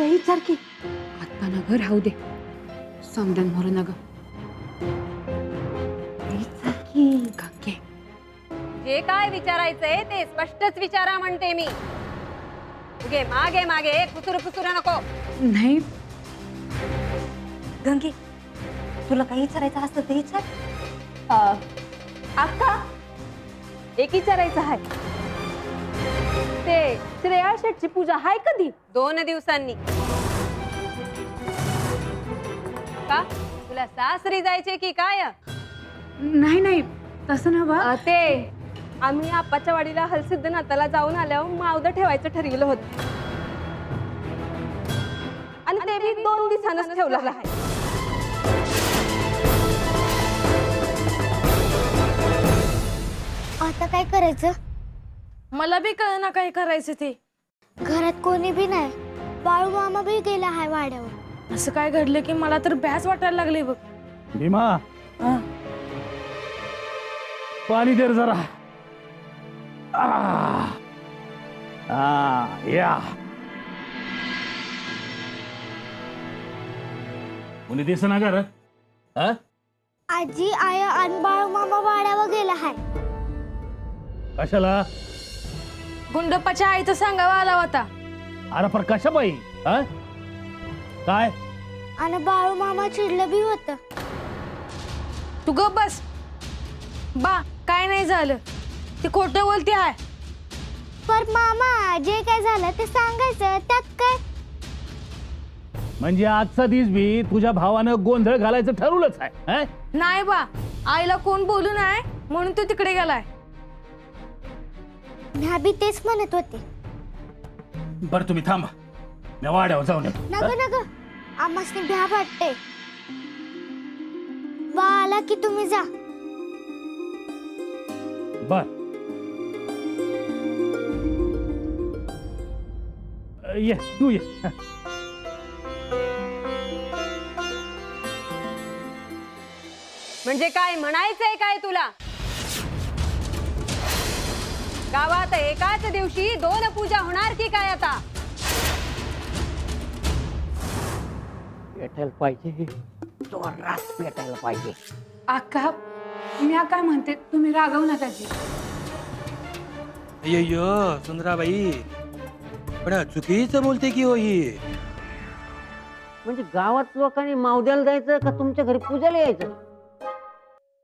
हीच सारखी आता ना ग राहू दे समजन मोर ना ग हीच सारखी गंगे जे काय विचारायचंय ते स्पष्टच विचारा म्हणते मी. उगे मागे मागे कुसुर कुसुर नको. नाही गंगे तुला काही विचारायचं असतं ते विचार. अक्का एक विचारायचं आहे. ते श्रेया शेठची पूजा आहे कधी? 2 दिवसांनी. का तुला सासरी जायचे की काय? नाही नाही तसं ना बा ते आम्ही आपाच्या वाडीला हलसिद्धनाथाला जाऊन आल्यावर मावदं ठेवायचं ठरविलं होतं आणि ते मी 2 दिवसांनाच ठेवलं आहे. आता काय करायचं? मला बी कळना काय करायचं ते. घरात कोणी बी नाही. बाळू मामा बी गेला हाय वाड्यावर. असं काय घडलं की मला तर भ्यास वाटायला लागले बघ. भीमा पाणी दे रे जरा. या कोणी दिस ना घर. आजी आया आणि बाळू मामा वाड्यावर गेला हाय. कशाला? गुंडप्पाच्या आईचं सांगावा आला होता. अरे पर कशा बाई काय? आणि बाळू मामा चिडलं बी होत. तू गप बस बा. काय नाही झालं ते खोटं बोलते आहे. पर मामा जे काय झालं ते सांगायचं त्यात काय. म्हणजे आजचा दिवस बी तुझ्या भावानं गोंधळ घालायचं ठरवलंच आहे. नाही बा आईला कोण बोलू नाही म्हणून तो तिकडे गेलाय. म्या बी तेच म्हणत होते. बरं तुम्ही थांबा मी वाड्यावर जाऊन येतो. नग नग आम्हासनी भ्या वाटते. बा आला की तुम्ही जा. बर ये तू ये. म्हणजे काय म्हणायचंय काय तुला? गावात एकाच दिवशी 2 पूजा होणार की काय आता? पेटायला पाहिजे जोरात पेटायला पाहिजे. अक्का मी काय म्हणते तुम्ही रागवू नका जी. अय्यो सुंदराबाई पण चुकीचं बोलते की हो ही. म्हणजे गावात लोकांनी मावद्याला जायचं का तुमच्या घरी पूजाला यायचं?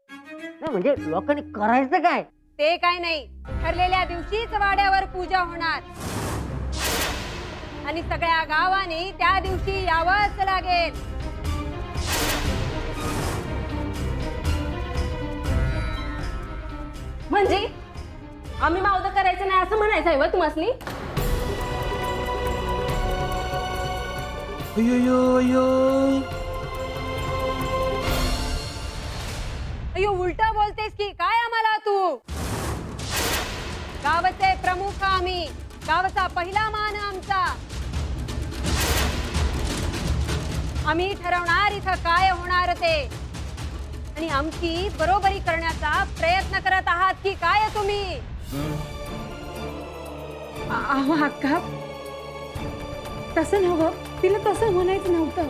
नाही म्हणजे लोकांनी करायचं काय? ते काय नाही, ठरलेल्या दिवशीच वाड्यावर पूजा होणार आणि सगळ्या गावाने त्या दिवशी यावंच लागेल. म्हणजे आम्ही मावदं करायचं नाही असं म्हणायचं आहे व तुम्हासनी? अय्यो अय्यो अयो उलट बोलतेस की काय आम्हाला तू? गावाचे प्रमुख आम्ही, गावाचा पहिला मान आमचा. आम्ही ठरवणार इथं काय होणार ते आणि आमची बरोबरी करण्याचा प्रयत्न करत आहात की काय तुम्ही? अहो अक्का तसं नव्हतं. तिला तसं म्हणायचं नव्हतं.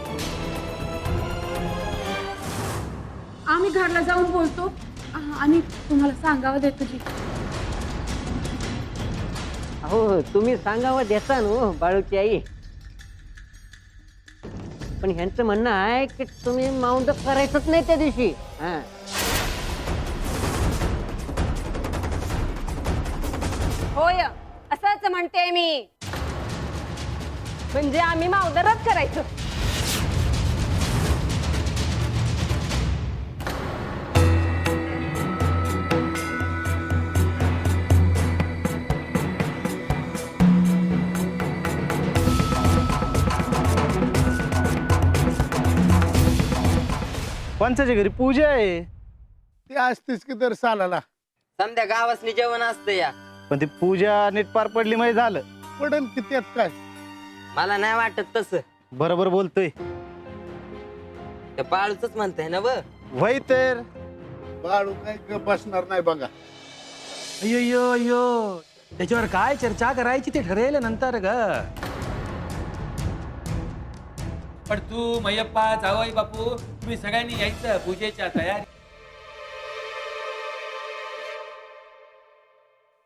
आम्ही घरला जाऊन बोलतो आणि तुम्हाला सांगावं देतो जी. हो तुम्ही सांगावं देता ना बाळूची आई. पण ह्यांचं म्हणणं आहे की तुम्ही माऊंद करायचंच नाही त्या दिवशी. होय असंच म्हणते मी. म्हणजे आम्ही मावदरच करायचं. पंचाच्या घरी पूजा आहे. ती असतेच की दर सालाला. समध्या गावासनी जेवण असतं या. पण ती पूजा नीट पार पडली म्हणजे झालं. पडन की त्यात काय? मला नाही वाटत तसं. बरोबर बोलतोय. त्या बाळूच म्हणताय ना व. वय तर बाळू काय बसणार नाही बघा. अय्यो अय्यो त्याच्यावर काय चर्चा करायची ते ठरेल नंतर ग. पण तू मयप्पा जावई बापू तुम्ही सगळ्यांनी यायचं पूजेच्या तयारी.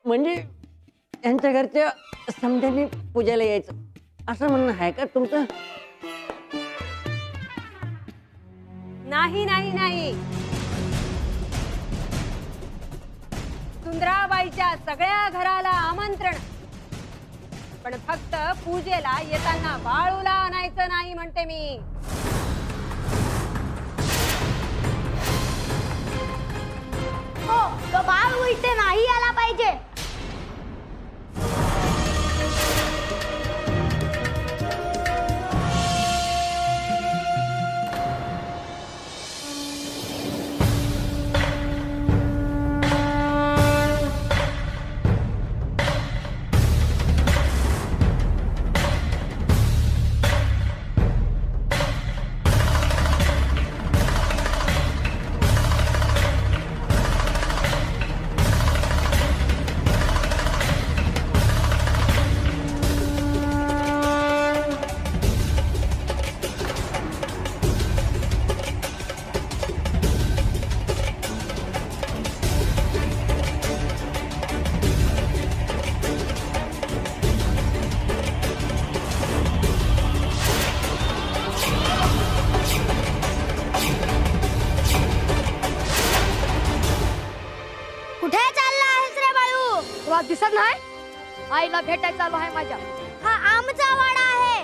म्हणजे त्यांच्या घरच्या समध्यांनी पूजेला यायचं असं म्हणणं आहे का तुमचं? नाही नाही नाही, सुंदराबाईच्या सगळ्या घराला आमंत्रण, पण फक्त पूजेला येताना बाळूला आणायचं नाही म्हणते मी. हो, तो बाळू इथे नाही आला पाहिजे. कुठे चालला आहेस रे बाळू? तुला दिसत नाही? आईला भेटायला चालू आहे माझ्या. हा आमचा वाडा आहे.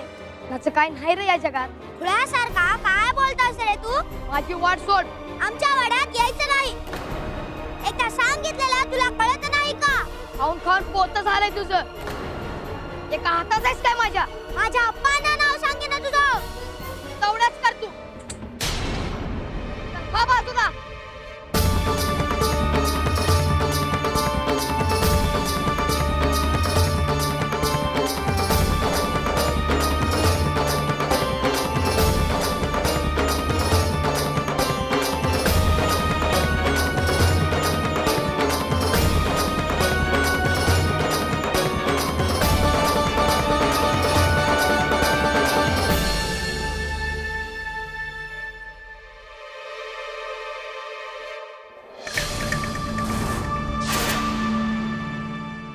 त्याचं काय नाही रे या जगात. खुळ्यासारखा काय बोलतोस रे तू? माझी वाट सोड. आमच्या वाड्यात यायचं नाही. एकदा सांगितलेलं तुला कळत नाही का? खाऊन खाऊन पोत झालंय तुझं. एका हातात आहेस काय माझ्या? माझ्या अप्पांना नाव सांगे ना तुझं. तेवढंच कर तू. हा बाजूला.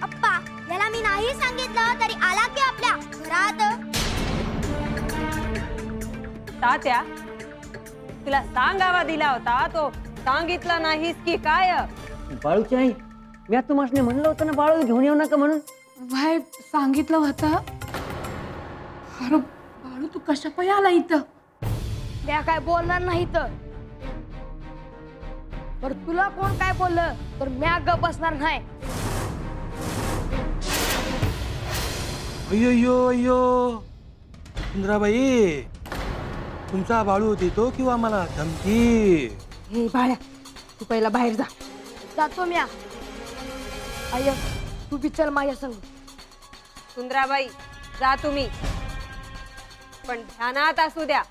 अप्पा, याला मी नाही सांगितलं तरी आला की आपल्या घरात. तात्या, तुला सांगावा दिला होता तो सांगितला नाहीस की काय? बाळूची आई, मी तुम्हाला म्हणलं होतं ना बाळू घेऊन येऊ नका म्हणून. भाई सांगितलं होतं. अरे बाळू तू कशा पाय आला इथं? म्या काय बोलणार नाही तर. पर तुला कोण काय बोललं तर म्या गप बसणार नाही. अय्यो अय्यो सुंदराबाई, तुमचा बाळू देतो किंवा मला धमकी? हे बाळ्या, तू पहिला बाहेर जा. जातो म्या. आय तू बी चल माझ्या संग. सुंदराबाई, जा तुम्ही, पण ध्यानात असू द्या,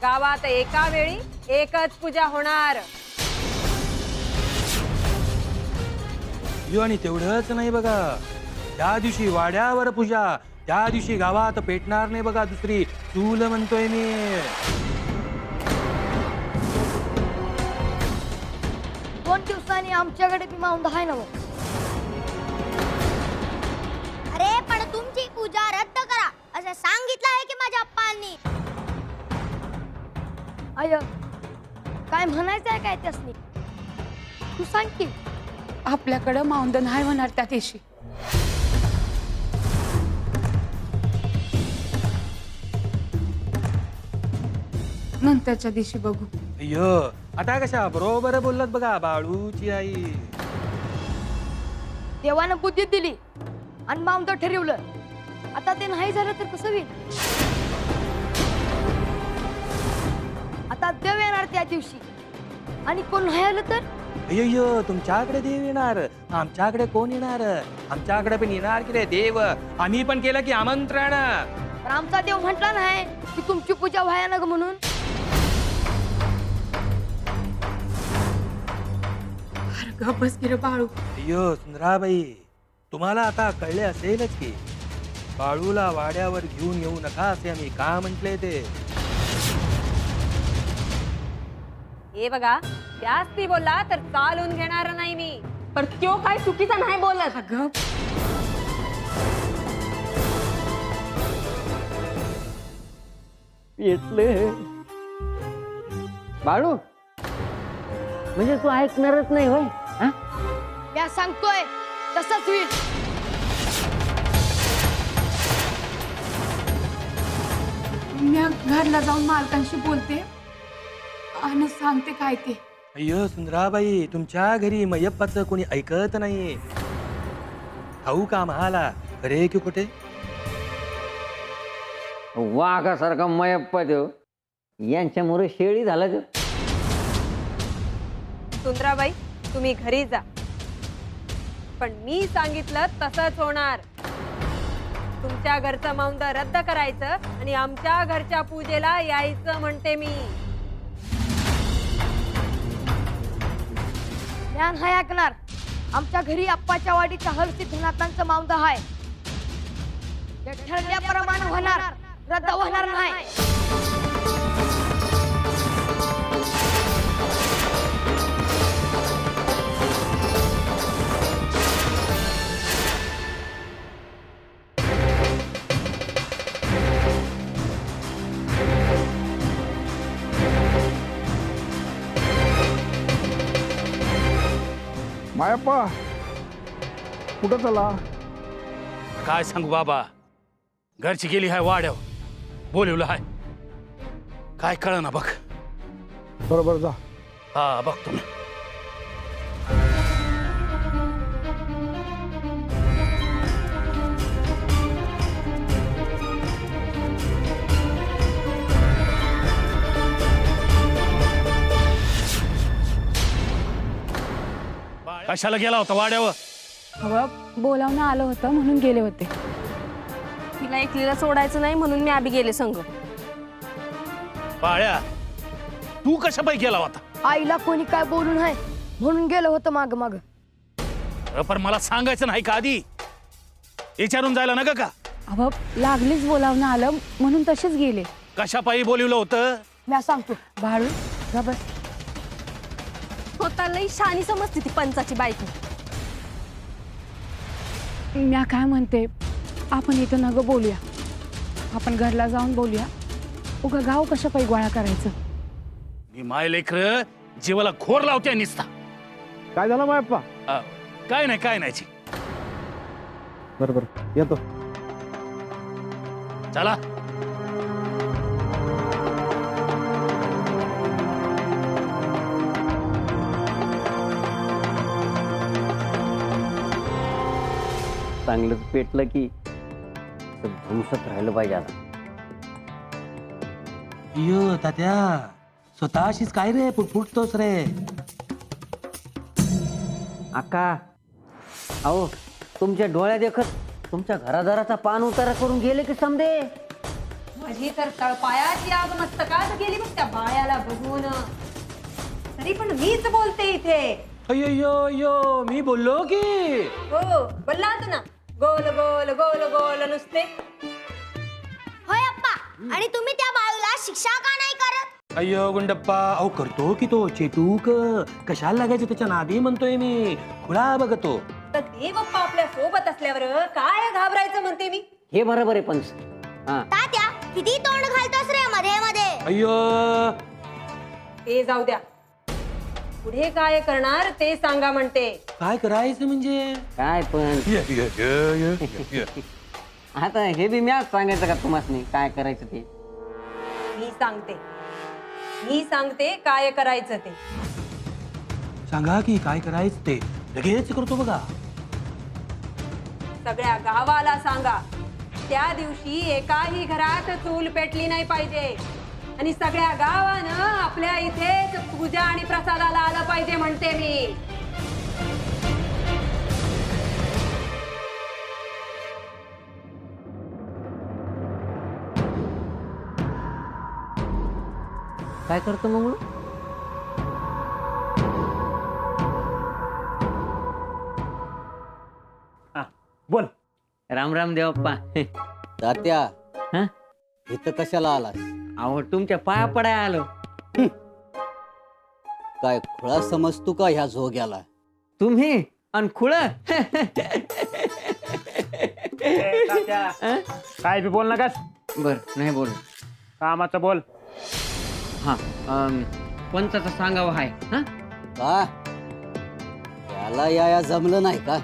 गावात एका वेळी एकच पूजा होणार. आणि तेवढंच नाही बघा, त्या दिवशी वाड्यावर पूजा, त्या दिवशी गावात पेटणार नाही बघा दुसरी चूल म्हणतोय मी. 2 दिवसांनी आमच्याकडे बी माऊंद आहे ना. अरे पण तुमची पूजा रद्द करा असं सांगितलं आहे की माझ्या अप्पांनी. आय काय म्हणायचं आहे काय त्यासनी? तू सांग की. आपल्याकडं माउंदन आहे होणार त्या दिवशी. नंतरच्या दिवशी बघू. अय्यो, आता कशा बरोबर बोललात बघा बाळूची आई. देवानं बुद्धी दिली आणि माऊंद ठरवलं. आता ते नाही झालं तर कसं होईल? आता देव येणार त्या दिवशी आणि कोण नाही आलं तर? अय्यो, तुमच्याकडे देव येणार, आमच्याकडे कोण येणार? आमच्याकडे पण येणार की रे देव. आम्ही पण केलं की आमंत्रण. पण आमचा देव म्हटला नाही की तुमची पूजा व्हाया ना ग म्हणून. अरे गप बस की रे बाळू. अय्यो सुंदराबाई, तुम्हाला आता कळले असेलच की बाळूला वाड्यावर घेऊन येऊ नका असे आम्ही का म्हटले ते. हे बघा जास्ती बोलला तर चालून घेणार नाही मी. पर त्यो काय चुकीचा नाही बोलत. अगं येतले बाळू म्हणजे तू ऐकणारच नाही होय हा? मी सांगतोय तसंच होईल. मी घरला जाऊन मालकांशी बोलते आणि सांगते काय ते. अय्यो सुंदराबाई, तुमच्या घरी मयप्पाचं कोणी ऐकत नाही. ठाऊ का आम्हाला खरे की खोटे? वाघासारखा मयप्पा देव यांच्यामुळे शेळी झाला देव. सुंदराबाई तुम्ही घरी जा, पण मी सांगितलं तसंच होणार. तुमच्या घरचं मौंद रद्द करायचं आणि आमच्या घरच्या पूजेला यायचं म्हणते मी. ज्ञान हाय ऐकणार. आमच्या घरी आप्पाच्या वाडीच्या हरसिद्धनाथांचं माउंद हाय. ते ठरल्याप्रमाणे होणार, रद्द होणार नाही. मायप्पा कुठं चला? काय सांगू बाबा, घरची गेली हाय वाड्याव, बोलवलं हाय. काय कळना बघ. बरोबर जा. हा बघतो मी. कशाला गेला होता वाड्यावर? अगं बोलावणं आलं होतं म्हणून गेले होते. तिला एकलीला सोडायचं नाही म्हणून मी आबी गेले संग. बाळ्या, तू कशा पायी गेला होता? आईला कोणी काय बोलू नाही म्हणून गेलं होतं माग माग. पण मला सांगायचं नाही का आधी? विचारून जायला नका का? अगं लागलीच बोलावणं आलं म्हणून तसेच गेले. कशा पायी बोलवलं होतं? मी सांगतो. बाळू जा बस. स्वतःलाही शानी समजते ती पंचाची बायको. म्या काय म्हणते, आपण इथं नगं बोलूया. आपण घरला जाऊन बोलूया. उगा गाव कशा पायी गोळा करायचं? मी माय लेकर जीवाला खोर लावते निसता. काय झालं मायप्पा? काय नाही काय नाही. बरोबर येतो. चला. चांगलंच पेटलं की धुमसत राहिलं पाहिजे आता. अय्यो तात्या, स्वतःशीच काय रे फुटतोस रे? आका अहो तुमच्या डोळ्या देखत तुमच्या घरादाराचा पान उतारा करून गेले की समदे. माझी तर तळपायाची आग मस्तकात गेली बघ त्या बाळ्याला बघून. तरी पण मीच बोलते इथे. अय्यो अय्यो, मी बोललो की. हो बोललात ना, गोल गोल गोल गोल नुसते. होय अप्पा, आणि तुम्ही त्या बाळूला शिक्षा का नाही करत? अय्यो गुंडप्पा, अहो करतो की तो चेटूक. कशाला लागायचं त्याच्या नादी म्हणतोय मी. खुळा बघतो. तर देव बाप्पा आपल्या सोबत असल्यावर काय घाबरायचं म्हणते मी. हे बरोबर आहे पंच. हा तात्या किती तोंड घालतोस रे मध्ये मध्ये? अय्यो ते जाऊ द्या, पुढे काय करणार ते सांगा म्हणते. काय करायचं म्हणजे? काय पण आता हे बी म्याच सांगायचं का तुम्हाला काय करायचं ते? मी सांगते काय करायचं ते. सांगा की काय करायचं ते. लगेच करतो बघा. सगळ्या गावाला सांगा, त्या दिवशी एकाही घरात चूल पेटली नाही पाहिजे आणि सगळ्या गावानं आपल्या इथेच पूजा आणि प्रसादाला आलं पाहिजे म्हणते मी. काय करतो मग? बोल. राम राम देवप्पा. तात्या, हं? इथं कशाला आलास? अहो तुमच्या पाया पडाय आलो. काय खुळा समजतो का ह्या झोग्याला? तुम्ही आणि खुळ काय बी बोल नकास. बर नाही बोल. कामाचं बोल. हा पंचाचं सांगावं आहे हा. का त्याला या जमलं नाही का?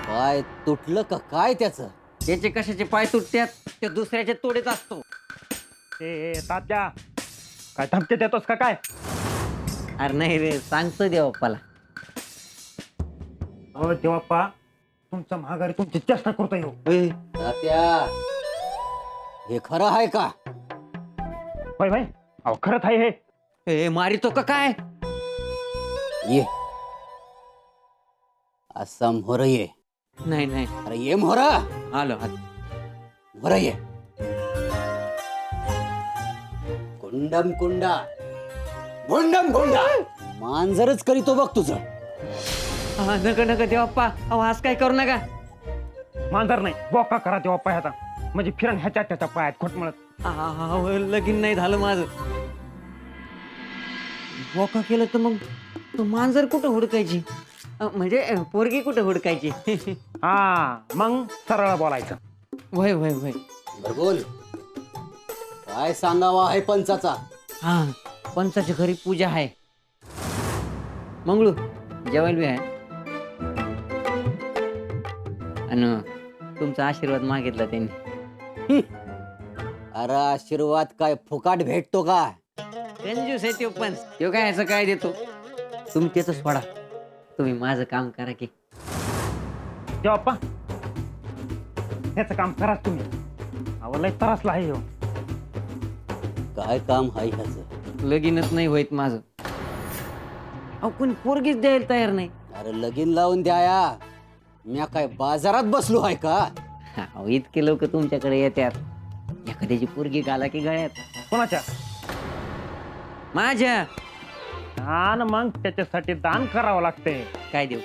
पाय तुटलं का काय त्याचं? त्याचे कशाचे पाय तुटत्यात, ते दुसऱ्याचे तोडेच असतो. ए तात्या, काय धमकी देतोस का काय? अरे नाही रे, सांगतो देवाप्पाला. हो देवाप्पा, तुमचा महागारी तुमची चेष्टा करतो येऊ. तात्या, हे खरं आहे का? होय भाई, अहो खरंच आहे हे. ए मारितो का काय? ये असा मोहर ये. नाही नाही अरे ये मोहर, आलो मोहर ये. कुंडम कुंडा भुंडम भुंडा मांजरच करीतो बघ तुझं. नका नका देवाप्पा, अहो आज काय करू नका. मांजर नाही, बोका करा देवाप्पा ह्याचा. म्हणजे फिरण ह्याच्या त्याच्या पायात खोटमळत. लगीन नाही झालं माझं. बोका केलं तर मग तो मांजर कुठं हुडकायची, म्हणजे पोरगी कुठं हुडकायची. हा मग सरळ बोलायचं. वय वय वय. बर बोल, काय सांगावा आहे पंचाचा? हा पंचाच्या घरी पूजा आहे. मंगळू जेवायला बी आहे. आणि तुमचा आशीर्वाद मागितला त्यांनी. अरे आशीर्वाद काय फुकाट भेटतो का? कंजूस आहे तो पण. तो काय असं काय देतो. तुम्ही त्याच सोडा, तुम्ही माझं काम करा की. देवाप्पा, ह्याचं काम कराच तुम्ही. अहो लय त्रासला आहे ह्यो. काय काम आहे ह्याचं? लगीनच नाही होईत माझं. अहो कोणी पोरगीच द्यायला तयार नाही. अरे लगीन लावून द्याया. मी काय बाजारात बसलो आहे का? अहो इतके लोक तुमच्याकडे येतात, एखाद्याची पोरगी घाला की गळ्यात. कोणाच्या? माझ्या. दान मग त्याच्यासाठी दान करावं लागते. काय देऊ?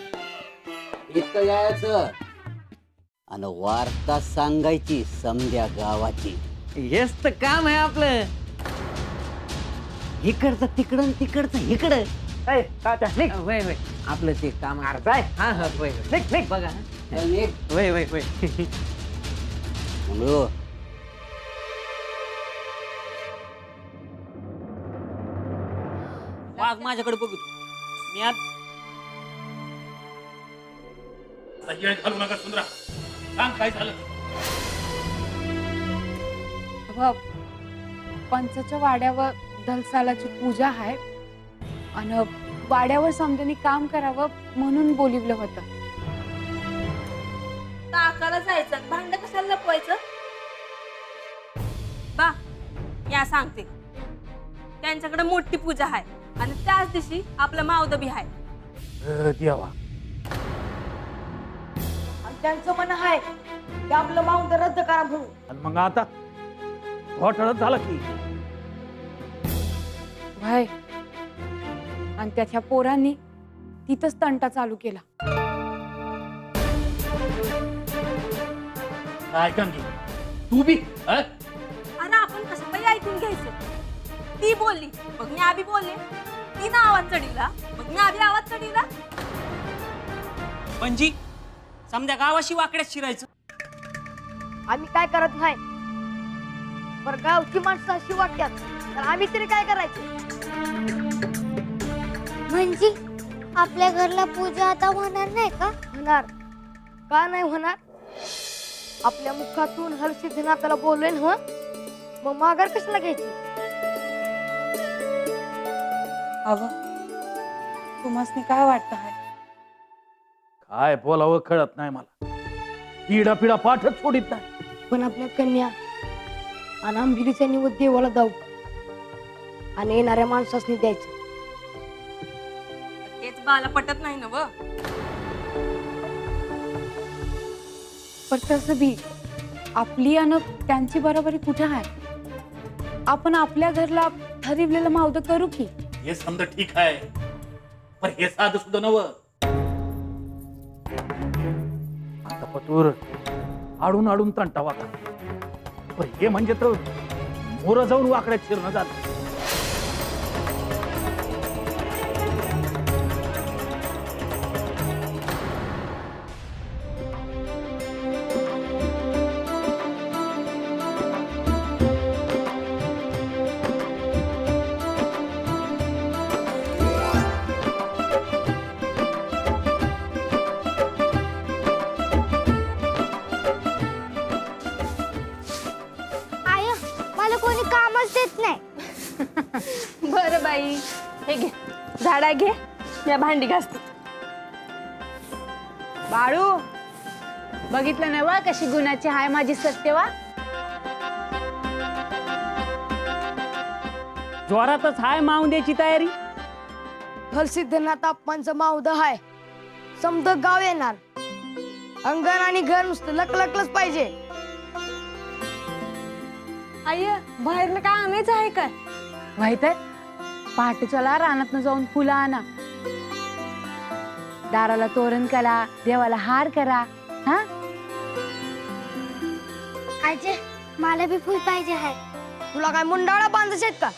इतकं यायचं आणि वार्ता सांगायची समध्या गावाची. हेच तर काम आहे आपलं. इकडचं तिकडं, तिकडचं इकडं. ए, तात्या, निघ. वय वय आपलं ते काम. जाय. हा हा वय निघ, निघ. बघा. चल निघ. वय वय वय. मंगळू, वाघ माझ्याकडे बघू. मी आत घालू नका सुंदरा. सांग काय झालं? पंचाच्या वाड्यावर दलसालाची पूजा आहे आणि वाड्यावर समजांनी काम करावं म्हणून बोलिवलं होतं. ताकाला जायचं, भांड कशाला लपवायचं? बा या सांगते, त्यांच्याकडे मोठी पूजा आहे आणि त्याच दिवशी आपलं मावद बी आहे. देवा, आणि त्यांचं मन आहे की आपलं माऊंद रद्द करा म्हणून. आणि मग आता घोटाळाच झाला की. भाई आणि त्याच्या पोरांनी तिथंच तंटा चालू केला. काय कंगी तू बी अरे आपण कसं बाई ऐकून घ्यायचं? ती बोलली मग मी आधी बोलले. ती ना आवाज चढीला मग मी आधी आवाज चढीला. म्हणजे समजा गावाशी वाकड्यात शिरायचं. आम्ही काय करत नाही, पर गावची माणसं अशी वाटतात, तर आम्ही तरी काय करायचं? म्हणजे आपल्या घरला पूजा आता होणार नाही का? होणार. का नाही होणार? आपल्या मुखातून हरसिद्धनाथाला बोलले ना, मग माघार कशाला घ्यायची? अगं तुम्हाला काय वाटतं आहे? काय बोलावं कळत नाही मला. पिढा पिढा पाठच सोडित नाही. पण आपल्या कन्या आणि आंबिलीचा निवड देवाला जाऊ आणि येणाऱ्या माणसासनी द्यायचं. तेच बाला पटत नाही ना व. पण तसं बी आपली आणि त्यांची बरोबरी कुठे आहे? आपण आपल्या घरला ठरवलेलं मावद करू की. हे समजा ठीक आहे, पण हे साधं सुद्धा नव. आता पतूर आडून आडून तंटा वाका, पण हे म्हणजे तर मोर जाऊन वाकड्यात शिरणं झालं. येत नाही. बरं बाई, हे घे झाडा घे, मी भांडी घासते. बाळू बघितलं ना वा कशी गुणाची हाय माझी सत्यवा. जोरातच हाय मावद्याची तयारी. हलसिद्धनाथ अप्पांचं मावद हाय. समद गाव येणार. अंगण आणि घर नुसतं लकलकलंच पाहिजे. आई बाहेरनं काय आणायचं आहे काय? माहित आहे पहाटेच्याला रानातनं जाऊन फुलं आणा, दाराला तोरण करा, देवाला हार करा. हा आजे मला बी फुल पाहिजे आहे. तुला काय मुंडाळा बांधायचे आहेत का?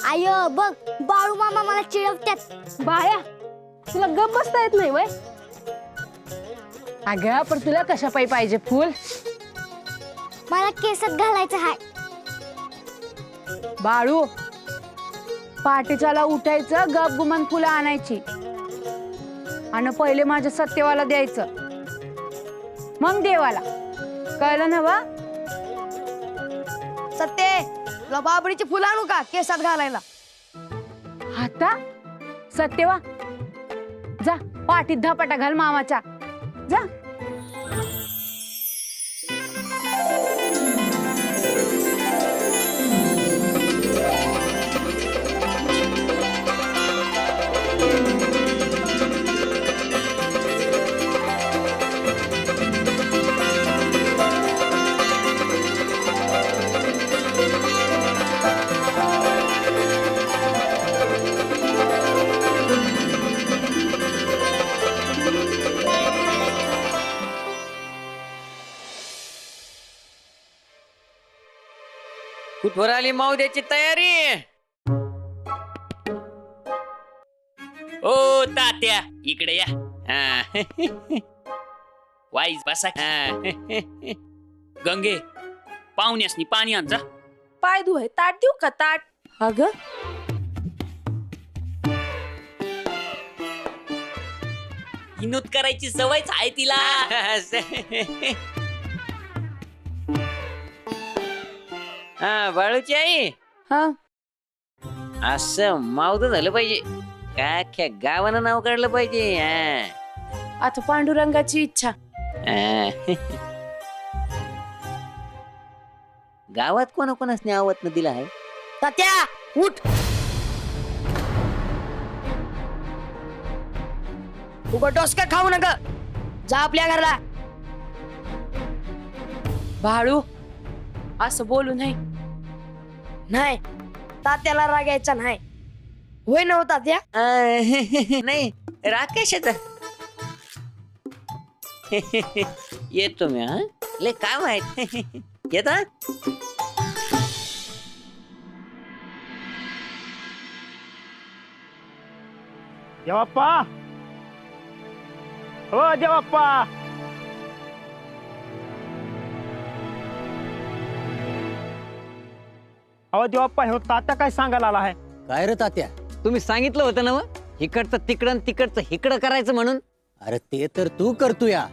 आय बघ बाळू मामा मला चिडवतात. बाया, तुला गप बसता येत नाही वय? अगं पण तुला कशा पाहिजे फुल? मला केसात घालायचं आहे. बाळू पहाटेच्याला उठायचं, गप गुमान फुलं आणायची आणि पहिले माझ्या सत्यवाला द्यायचं, मग देवाला. कळलं ना वा? सत्ते, तुला बाबरीची फुलं आणू का केसात घालायला? आता सत्यवा जा पाठीत धापाटा घाल मामाच्या. जा. कुठवर आली मावद्याची तयारी? ओ तात्या इकडे या. हा. वाईज बसा. हा. गंगे पाहुण्यासनी पाणी आण जा. पाय धुवाय ताट देऊ का? ताट. अगं विनोद करायची सवयच आहे तिला. हा बाळूची आई, हा असं मावद झालं पाहिजे का? अख्ख्या गावानं नाव काढलं पाहिजे. हा. आता पांडुरंगाची इच्छा. हा. गावात कोणाकोणासने आवत दिला आहे? तात्या उठ. उगा डोसक्या खाऊ नका. जा आपल्या घरला. बाळू असं बोलू नाही. नाही, तात्याला राग यायचा नाही. होय नव तात्या? नाही राकेशच येतो मी. हा ले काय माहित. येता देवाप्पा, हो देवाप्पा. अहो देवाप्पा, हे तात्या काय सांगायला आला आहे? काय रे तात्या? तुम्ही सांगितलं होतं ना मग, इकडचं तिकडं आणि तिकडचं इकडं करायचं म्हणून. अरे ते तर तू करतोया.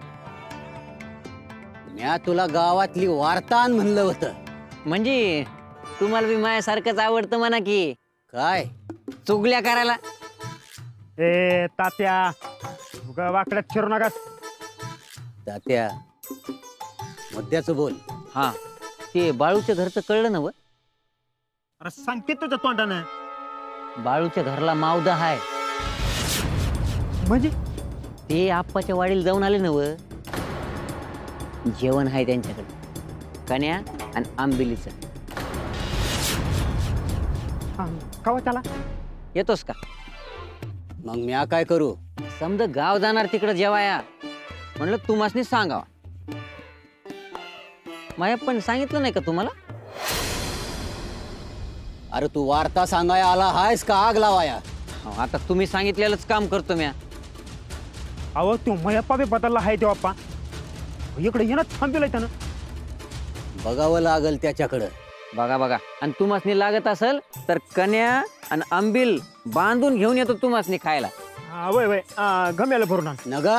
म्या तुला गावातली वार्ता आण म्हणलं होतं. म्हणजे तुम्हाला बी माझ्यासारखंच आवडतं म्हणा की काय? चुगल्या करायला. ए तात्या, उगा वाकड्यात शिरू नका. तात्या मुद्द्याचं बोल. हा ते बाळूच्या घरचं कळलं ना व? अरे सांगते तुझ्या तोंडानं. बाळूच्या घरला मावद हाय. म्हणजे ते आप्पाच्या वाडीला जाऊन आले ना व? जेवण आहे त्यांच्याकडे, कन्या आणि आंबिलीचं. कवा त्याला? येतोस का? मग म्या काय करू? समजा गाव जाणार तिकडं जेवाया, म्हणलं तुम्हासनी सांगावा. माया पण सांगितलं नाही का तुम्हाला? अरे तू वार्ता सांगाया आला हायस का आग लावाया? अहो, आता तुम्ही सांगितलेलंच काम करतो म्या. अहो तू मयप्पा बी बदलला आहे देवाप्पा. इकडे येणं थांबवलंय त्यानं. बघावं लागल त्याच्याकडं. बघा बघा, आणि तुम्हासनी लागत असेल तर कन्या आणि आंबिल बांधून घेऊन येतो तुम्हासनी खायला. वय वय गम्याला भरून आण. नगा.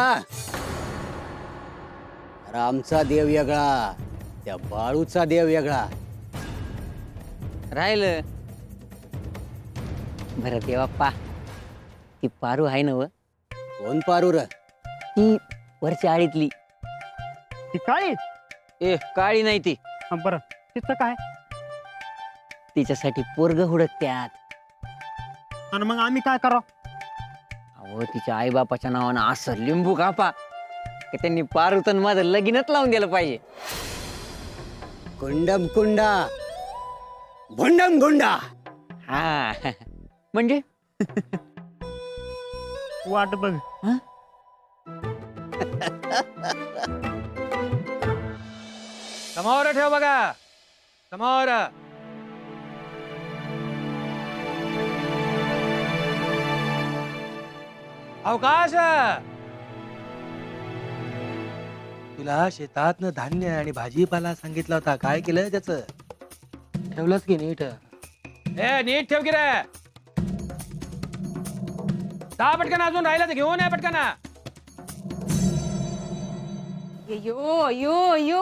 अरे आमचा देव वेगळा, त्या बाळूचा देव वेगळा. राहिलं. बरं देवाप्पा, ती पारू आहे ना व? कोण पारू र? ती वरच्या आळीतली. ती काळी ए काळी नाही ती. बरं तिचं काय? तिच्यासाठी पोरग हुडकत्यात. आणि मग आम्ही काय करावं? अहो तिच्या आई बापाच्या नावानं असं लिंबू कापा की त्यांनी पारुतन माझं लगीनच लावून दिलं पाहिजे. कुंडम कुंडा भुंडम गुंडा. हा म्हणजे वाट बघ. समोर ठेव बघा, समोर. अवकाश. तुला शेतातनं धान्य आणि भाजीपाला सांगितला होता, काय केलं त्याच? ठेवलंच की नीट? ए नीट ठेव की रे. दहा पटकन अजून राहिला तर घेऊन आहे पटकन. अयो अयो अयो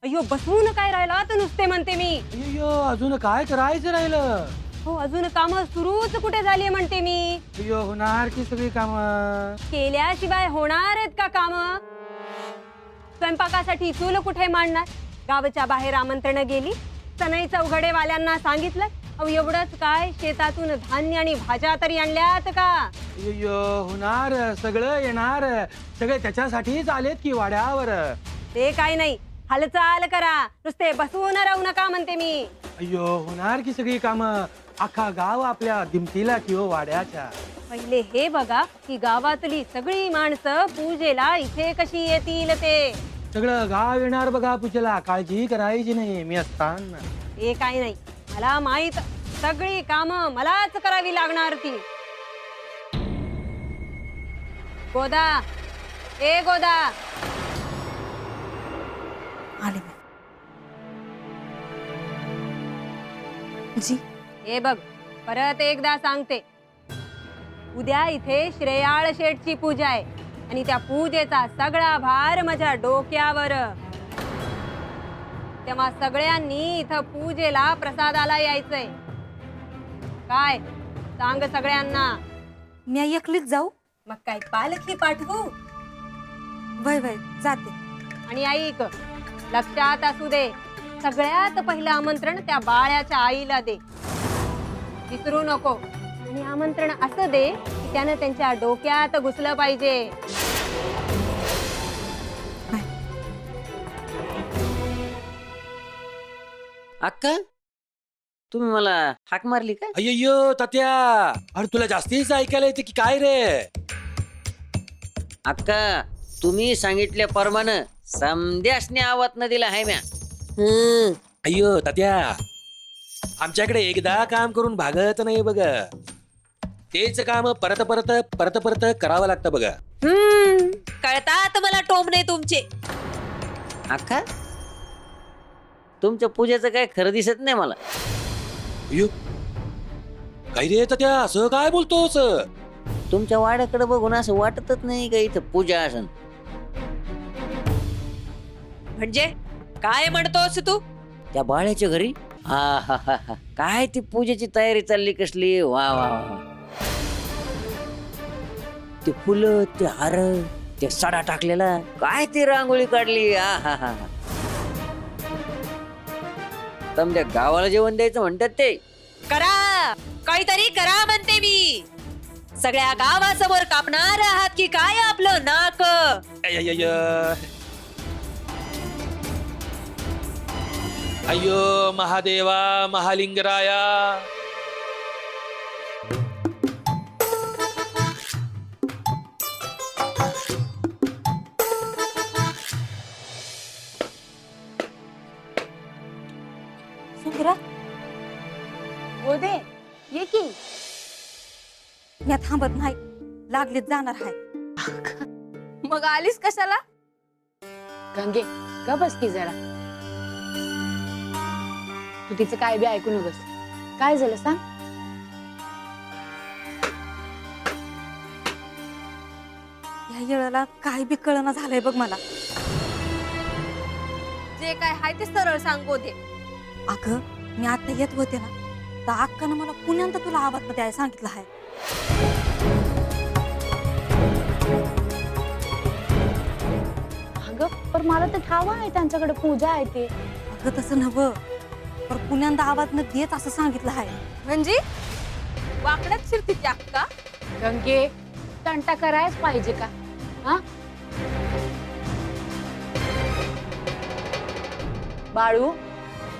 अयो बसवून काय राहिला तर नुसते म्हणते मी. अय्यो अजून काय करायचं राहिलं? हो अजून काम सुरूच कुठे झाली म्हणते मी. अय्यो होणार की सगळी कामं? केल्याशिवाय होणार आहेत का काम? स्वयंपाकासाठी चूल कुठे मांडणार? गावच्या बाहेर आमंत्रण गेली, सनई चौघडेवाल्यांना सांगितलं. अहो एवढंच काय, शेतातून धान्य आणि भाज्या तरी आणल्यात का? अय्यो होणार, सगळं येणार, सगळे त्याच्यासाठीच आलेत की वाड्यावर. ते काय नाही, हालचाल करा, नुसते बसवून राहू नका म्हणते मी. अय्यो होणार की सगळी कामं. अख्खा गाव आपल्या दिमतीला किंवा वाड्याच्या. पहिले हे बघा की गावातली सगळी माणसं पूजेला इथे कशी येतील ते. सगळं गाव येणार बघा पूजेला, काळजी करायची नाही मी असताना. हे काय नाही, मला माहित, सगळी कामं मलाच करावी लागणार ती. गोदा, ए गोदा. आले जी. हे बघ, परत एकदा सांगते, उद्या इथे श्रेयाळ शेठची पूजा आहे आणि त्या पूजेचा सगळा भार माझ्या डोक्यावर. तेव्हा सगळ्यांनी इथं पूजेला प्रसादाला यायचंय. काय सांग सगळ्यांना? मी एकलीच जाऊ? मग काय पालखी पाठवू? वय वय जाते. आणि ऐक, लक्षात असू दे, सगळ्यात पहिलं आमंत्रण त्या बाळ्याच्या आईला दे, विसरू नको. आणि आमंत्रण असं दे की त्यानं त्यांच्या डोक्यात घुसलं पाहिजे. अक्का, तुम्ही मला हाक मारली का? अय्यो तात्या, अरे तुला जास्तीच ऐकायला येते की काय रे? अक्का, तुम्ही सांगितल्याप्रमाणे समध्यासने आवाज न दिला आहे म्या. अय्यो तात्या, आमच्याकडे एकदा काम करून भागत नाही बघ. तेच काम परत परत परत परत करावं लागतं बघा. कळतात मला टोमणे तुमचे. अक्का, तुमच्या पूजेचं काय खरं दिसत नाही मला. अय्यो काय रे तात्या, असं काय बोलतोस? तुमच्या वाड्याकडे बघून असं वाटतच नाही का इथं पूजा असन. म्हणजे काय म्हणतोस तू? त्या बाळ्याच्या घरी हा हा हा हा, काय ती पूजेची तयारी चालली कसली. वा वा वा. ते फुलं, ते हार, ते सडा टाकलेला, काय ती रांगोळी काढली. हा हा हा. समजा गावाला जेवण द्यायचं म्हणतात ते. करा, काहीतरी करा म्हणते मी. सगळ्या गावासमोर कापणार आहात की काय आपलं नाक? अय्यो महादेवा महालिंगराया. सुंदरा, गोदे, ये की. मी थांबत नाही, लागलीच जाणार आहे. मग आलीस कशाला? गंगे ग बस की जरा. तू तिचं काय बी ऐकू नकोस. काय झालं सांग? या येळाला काय बी कळना झालंय बघ मला. जे काय हाय ते सरळ सांग गोदे. अगं मी आता येत होते ना, आता अक्कानं मला पुण्यांत तुला आवाज द्यायला सांगितलं आहे. अगं पण मला तर ठाव आहे त्यांच्याकडे पूजा आहे ते. अगं तसं नव्ह, पर पुण्यांदा आवाज न देत असं सांगितलं आहे. म्हणजे वाकड्यात शिरतीची अक्का. गंगे तंटा करायच पाहिजे का? हा बाळू,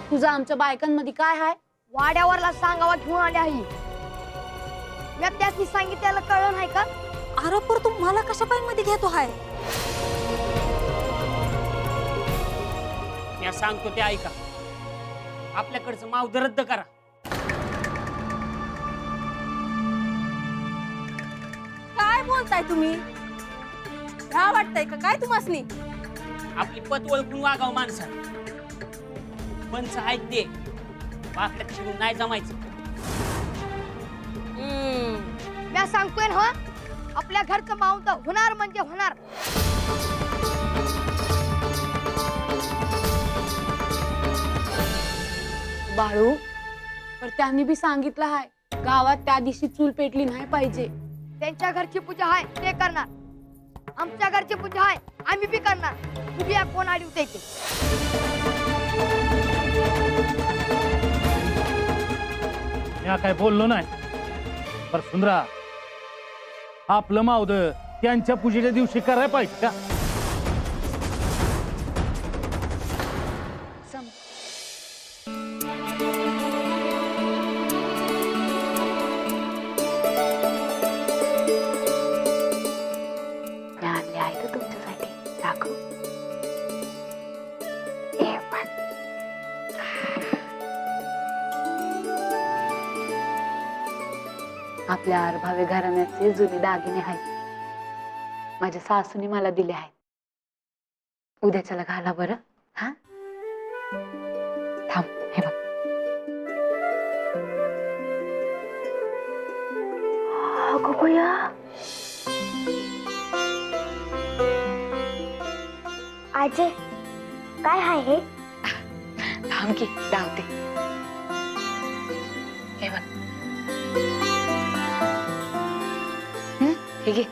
तुझं आमच्या बायकांमध्ये काय आहे? वाड्यावरला सांगावा घेऊन आले आहे. मी त्यासनी सांगितल्याला कळलं नाही का? अरे पर तू मला कशा पाय मध्ये घेतो आहे? मी सांगतो ते ऐका. आपल्याकडचं मावद रद्द करा. काय बोलताय तुम्ही? भ्या वाटतंय का काय तुम्हासनी? आपली पत ओळखून वागाव माणसा. पंच आहेत ते वाकड्यात शिवून नाही जमायचं. मी सांगतोय ना, आपल्या घरचं मावतं होणार म्हणजे होणार. बाळू, पण त्यांनी बी सांगितलं आहे गावात त्या दिवशी चूल पेटली नाही पाहिजे. त्यांच्या घरची पूजा आहे ते करणार, आमच्या घरची पूजा आहे आम्ही बी करणार. उद्या कोण आली होते ते. मी काय बोललो नाही. पर सुंदरा, आपलं मावद त्यांच्या पूजेच्या दिवशी करायला पाहिजे का? आणले आहे का तुमच्यासाठी? दाखव. हे पण. आपल्या आरभावे घराण्याचे जुने दागिने आहेत. माझ्या सासूने मला दिले आहेत. उद्याच्याला घाला बरं. हा थांब, हे बघ. अगं बया, आजे काय आहे हे? थांब की धावते. हे बघ. हे घे.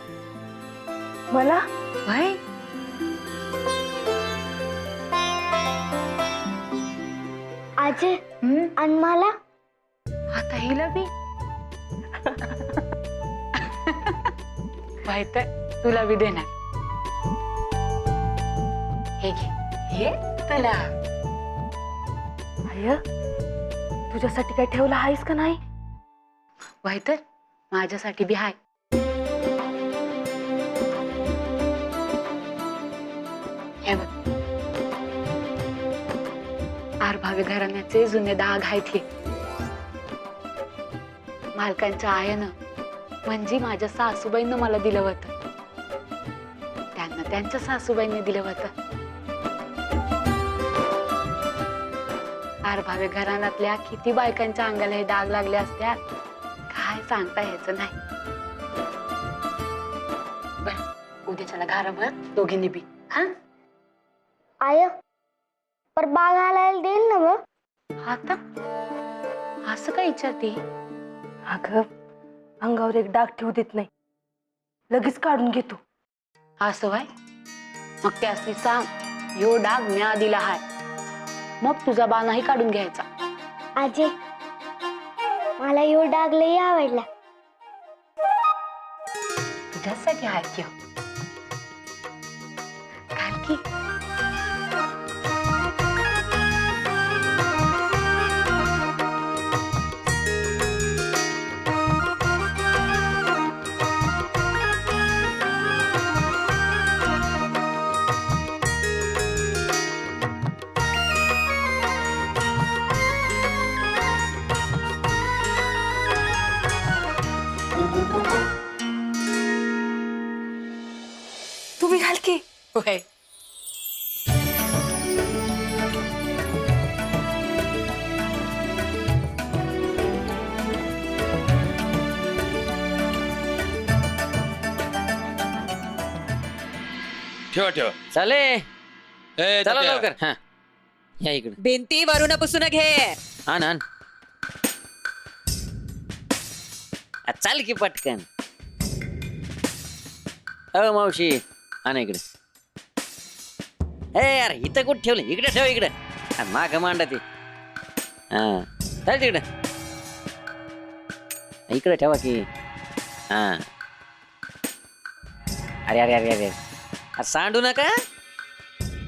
मला बाय. आजे आणि मला आता हिला बी माहित आहे, तुला बी देणार. हे घे. हे तुला. आय, तुझ्यासाठी काय ठेवलं आहेस का नाही? माहित आहे, माझ्यासाठी बी हाय. हे बघ. आरभावे घराण्याचे जुने दाग आहेत हे. मालकांच्या आयानं म्हणजे माझ्या सासूबाईंना मला दिलं होतं. त्यांना त्यांच्या सासूबाईंनी दिलं होतं. आरभावे घराण्यातल्या किती बायकांच्या अंगाला हे डाग लागले असत्या काय सांगता यायचं नाही. बर, उद्याच्याला घराभर दोघींनी बी. हा आय, पर बाग घालायला देईल ना मग? आता असं काय विचारते? अगं, अंगावर एक डाग ठेवू देत नाही, लगेच काढून घेतो. असं व्हाय? मग त्यासनी सांग, यो डाग म्या दिला हाय. मग तुझा बाणाही काढून घ्यायचा. आजे, मला यो डाग लई आवडला. तुझ्यासाठी हाय की. घाल की. तुम्ही घाल की. होय. ठेवा ठेवा. चाले ए, चला तात्या. लवकर. हा या इकडे. भिंती वरून पुसून घे. आण आण. चाल की पटकन. अ मावशी आणा इकडे. ए यार इथं कुठं ठेवलं, इकडे ठेव इकडे. माग मांडा ते. हा चाल तिकडे. इकडे ठेवा की. हा अरे अरे अरे अरे सांडू नका.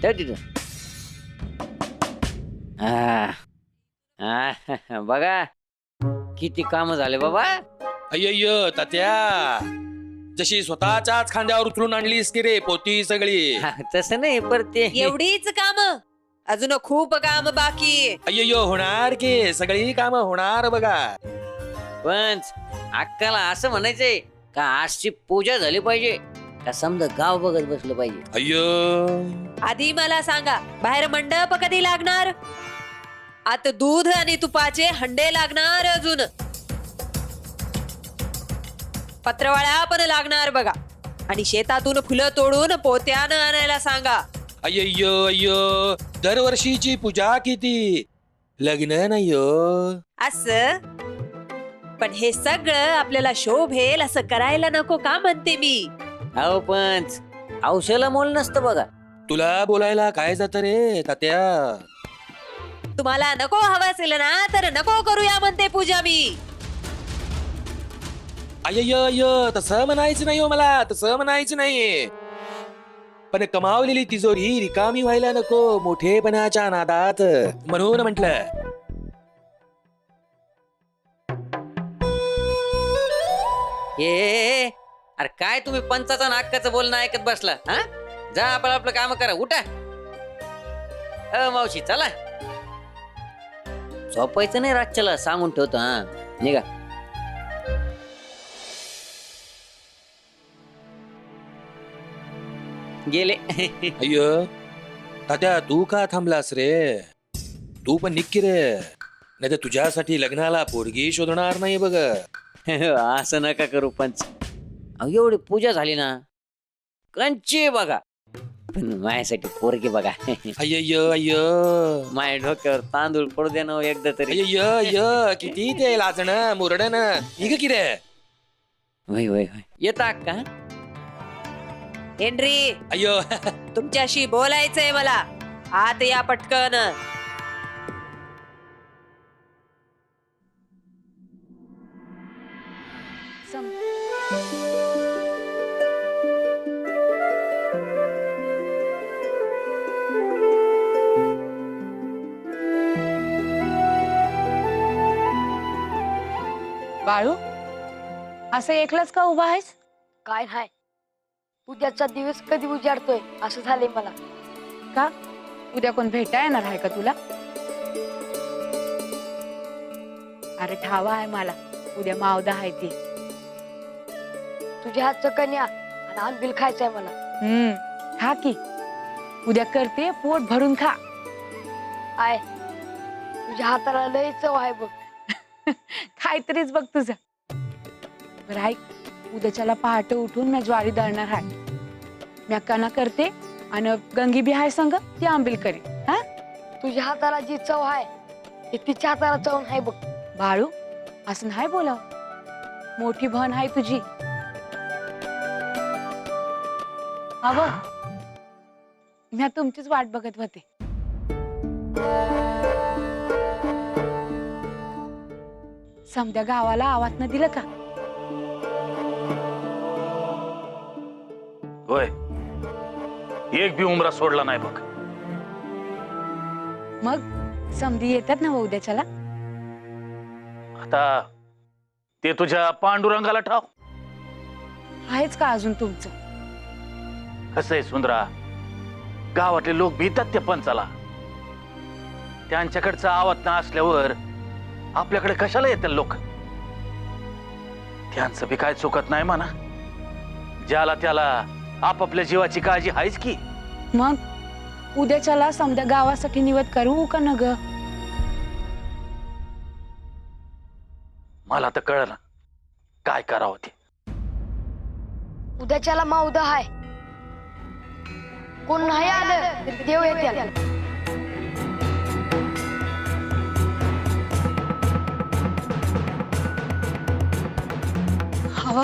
ठेव तिथं. बघा किती काम झाले बाबा. अय्य तात्या, जशी स्वतःच्याच खांद्यावर उचलून आणलीस की रे पोती सगळी. तसं नाही पर ते एवढीच काम, अजून खूप काम बाकी. अय्यो होणार की सगळी कामं होणार बघा. पंच अक्काला असं म्हणायचंय का आजची पूजा झाली पाहिजे का समजा गाव बघत बसलं पाहिजे. अय्यो आधी मला सांगा, बाहेर मंडप कधी लागणार? आता दूध आणि तुपाचे हंडे लागणार, अजून पत्रवाळ्या पण लागणार बघा. आणि शेतातून फुलं तोडून पोत्यानं आणायला सांगा. अय्यो अय्यो, दरवर्षीची पूजा किती, लग्न नाही हो. असं पण हे सगळं आपल्याला शोभेल असं करायला नको का म्हणते मी. अहो पंच औषधाला मोल नसतं बघा. तुला बोलायला काय जात रे तात्या. तुम्हाला नको हवं असेल ना तर नको करूया म्हणते पूजा मी. अय्यो अय्यो, तसं म्हणायचं नाही हो मला, तसं म्हणायचं नाही. पण कमावलेली तिजोरी रिकामी व्हायला नको मोठेपणाच्या नादात, म्हणून म्हंटल. ए अरे काय तुम्ही पंचाचं नाकाचं बोलणं ऐकत बसला. हा जा आपलं आपलं काम करा. उठा. मावशी चला. झोपायचं नाही रातच्याला सांगून ठेवतो. हा निघा. गेले. अय्यो तात्या, तू का थांबलास रे? तू पण निक्की रे, नाही तर तुझ्यासाठी लग्नाला पोरगी शोधणार नाही बघ. असं नका करू पंच. एवढी पूजा झाली ना कंची बघा, पण माझ्यासाठी पोरगी बघा. अय्यो अय्यो, माझ्या डोक्यावर तांदूळ पडू दे ना एकदा तरी. अय्यो अय्यो, किती ते लाजणं मुरडणं. निघ की रे. वय वय वय येता का हेनरी, अय्यो तुमच्याशी बोलायचंय मला. आत या पटकन. बाळू, असं एकलाच का उभा आहेस? काय नाही, उद्याचा दिवस कधी उजाडतोय असं झालंय मला. का उद्या कोण भेटा येणार आहे का तुला? अरे ठावा आहे मला, उद्या मावदा आहे ती. तुझ्या हातचं कन्या आणि आंबील खायचंय मला. खा की, उद्या करते, पोट भरून खा. आय तुझ्या हाताला लय चव आहे बघ. काहीतरीच बघ तुझं. बरं ऐक, उद्याच्याला पहाटे उठून मी ज्वारी दळणार आहे. मी कणा करते आणि गंगी बी आहे संग, ती आंबील करी. हा, तुझ्या हाताला जी चव आहे ती तिच्या हाताला चव नाही बघ. बाळू, असं नाही बोलाव. मोठी बहन आहे तुझी. अव मी तुमचीच वाट बघत होते. समद्या गावाला आवाज न दिलं का? होय, एक बी उमरा सोडला नाही बघ. मग समधी येतात ना उद्याच्याला? आता ते तुझ्या पांडुरंगाला ठाव. आहेच का अजून तुमचं? कसं आहे सुंदरा, गावातले लोक भीतात त्या पंचाला. त्यांच्याकडचा आवाज ना असल्यावर आपल्याकडे कशाला येतील लोक? त्यांचं बी काय चुकत नाही म्हणा. ज्याला त्याला आपापल्या जीवाची काळजी आहेच की. मग उद्याच्याला समद्या गावासाठी निवड करू का न ग? मला तर कळलं काय करावं ते. उद्याच्याला मावदा आहे, कोण नाही आलं तरी देव येते. हो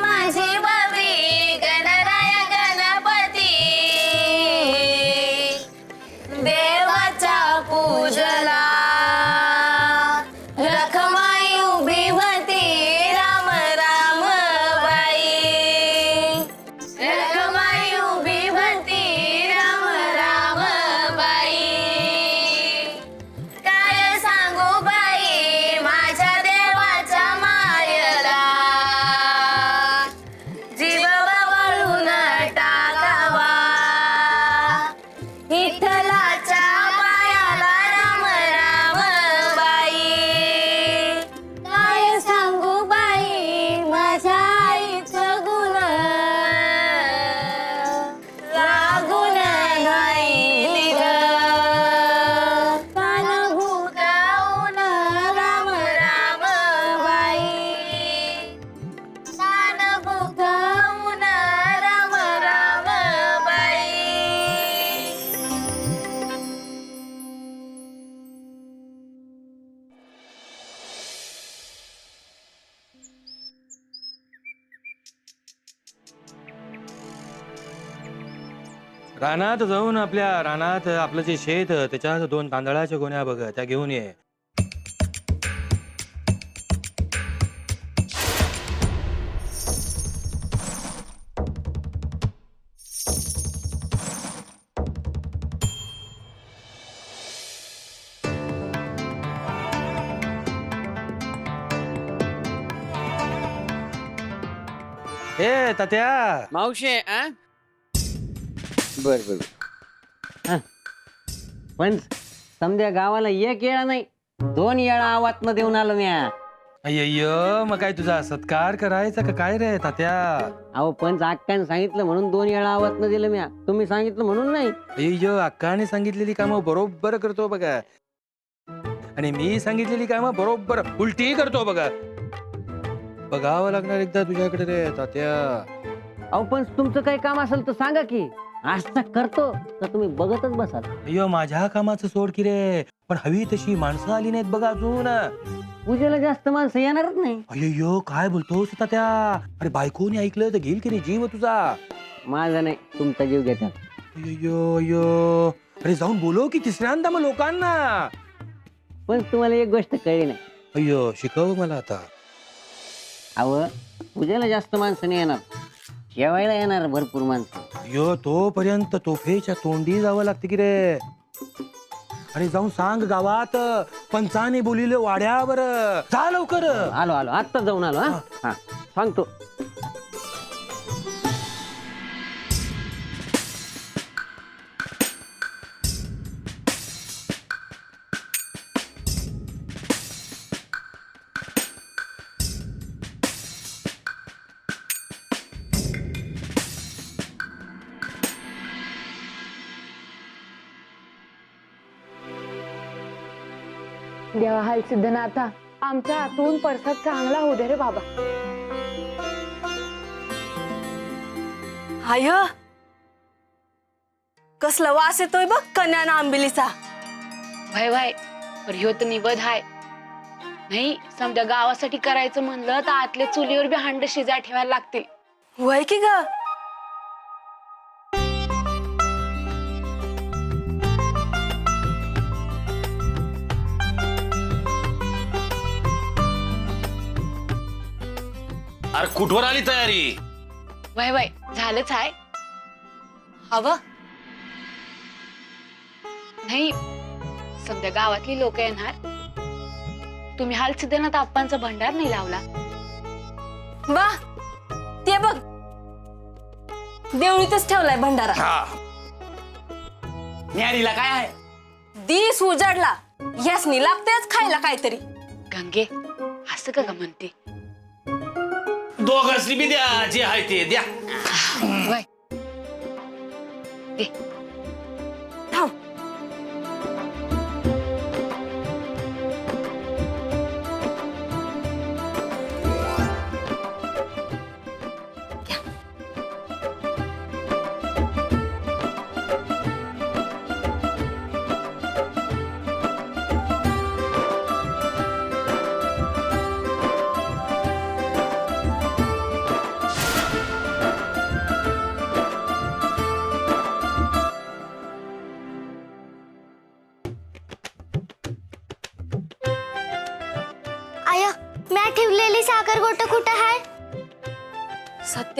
माझे बाबी गणराय गणपती देवाच्या पूजला रखमाई उभी होती राम राम बाई रखमाई उभी होती राम राम बाई काय सांगू बाई माझ्या देवाच्या मायला जीव बावळून टाकावा विठ्ठलाच्या पायाला राम राम बाई काय सांगू बाई माझ्या आईचं गुण लागून नाही ग कान भुकावून राम राम बाई कान भुकावून राम राम बाई रानात जाऊन आपल्या रानात आपलं जे शेत त्याच्यात 2 तांदळाच्या गोण्या बघ त्या घेऊन ये. ए तात्या मावशे आ बर बर हा. पण समध्या गावाला एक येळा नाही 2 येळा आवातनं देऊन आलो म्या. अय्य मग काय तुझा सत्कार करायचा का काय रे तात्या? अहो पंच अक्काने सांगितलं म्हणून 2 येळा आवातनं दिलं म्या. तुम्ही सांगितलं म्हणून नाही. अय्य अक्काने सांगितलेली कामं बरोबर करतो बघा आणि मी सांगितलेली कामं बरोबर उलटी करतो बघा. बघावं लागणार एकदा तुझ्याकडे रे तात्या. अहो पण तुमचं काही काम असेल तर सांगा की. आजचा करतो तर तुम्ही बघतच बसाल. अय्यो माझ्या कामाचं सोड की रे, पण हवी तशी माणसं आली नाहीत बघा अजून. पूजेला जास्त माणसं येणारच नाही. अय्यो काय बोलतोस तात्या? अरे बायकोने ऐकलं तर घेईल की रे जीव तुझा. माझा नाही तुमचा जीव घेतात. अय्यो अय्यो अरे जाऊन बोलव की तिसऱ्यांदा मग लोकांना. पण तुम्हाला एक गोष्ट कळली नाही. अय्यो शिकव मला आता. अहो पूजेला जास्त माणसं नाही येणार, जेवायला येणार भरपूर माणसं. अय्यो तोपर्यंत तोफेच्या तोंडी जावं लागते की रे. आणि जाऊन सांग गावात पंचाने बोलिले वाड्यावर. जा लवकर. आलो आलो आत्ता जाऊन आलो. हा हा सांगतो. देवा हाल सिद्धनाथा आमच्या हातून परसाद चांगला होऊ दे रे बाबा. हाय कसला वास येतोय बघ कन्याना आंबिलीचा. भाई भाई पर ह्यो तर निबध हाय. नाही समजा गावासाठी करायचं म्हणलं तर आतल्या चुलीवर बी हांड शिजाय ठेवायला लागतील. वय की ग. अरे कुठवर आली तयारी? भाई भाई झालंच आहे. हवं नाही समजा गावातली लोक येणार. तुम्ही हाल सिद्धनाथ आप्पांचा भंडार नाही लावला. वा ते बघ देवळीतच ठेवलाय भंडारा. न्यारीला काय आहे? दिस उजाडला यासनी लागतेच खायला काहीतरी. गंगे असं का ग म्हणते? दोघांनी बी द्या जे आहे ते द्या. वय दे.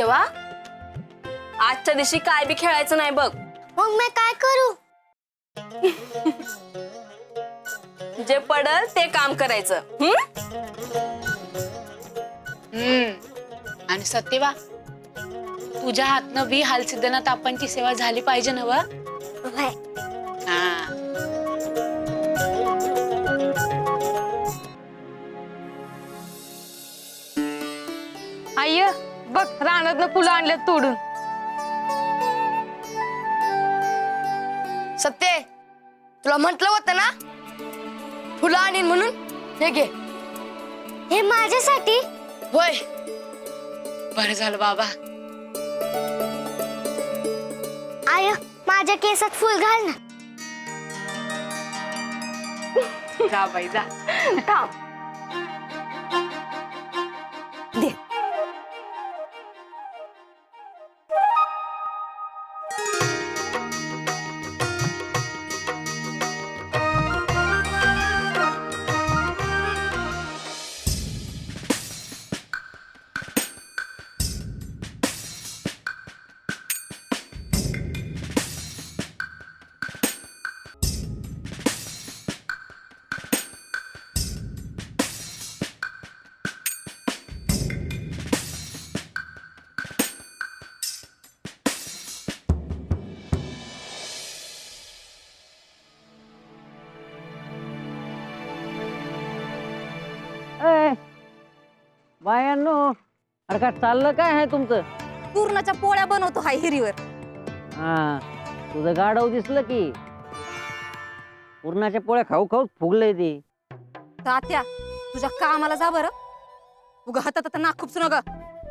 सत्यवा आजच्या दिवशी काय बी खेळायचं नाही बघ. मग मी काय करू? जे पडल ते काम करायचं. आणि सत्यवा तुझ्या हातनं बी हालसिद्धनाथ आपणची सेवा झाली पाहिजे ना व? होय. आय बघ रानातनं फुलं आणल्यात तोडून. सत्य तुला म्हटलं होतं ना फुलं आणीन म्हणून. हे घे. हे माझ्यासाठी? होय. बरं झालं बाबा. आय माझ्या केसात फुल घाल ना. जा बाई जा. थांब. दे. बायांनो, अरे काय चाललं काय आहे तुमचं? पूर्णाच्या पोळ्या बनवतो हाय हिरीवर. हा तुझं गाढव दिसलं की पूर्णाच्या पोळ्या खाऊ खाऊ फुगलंय ते. तात्या तुझ्या कामाला जा बरं. उगा हातात आता नाक खुपसू नका.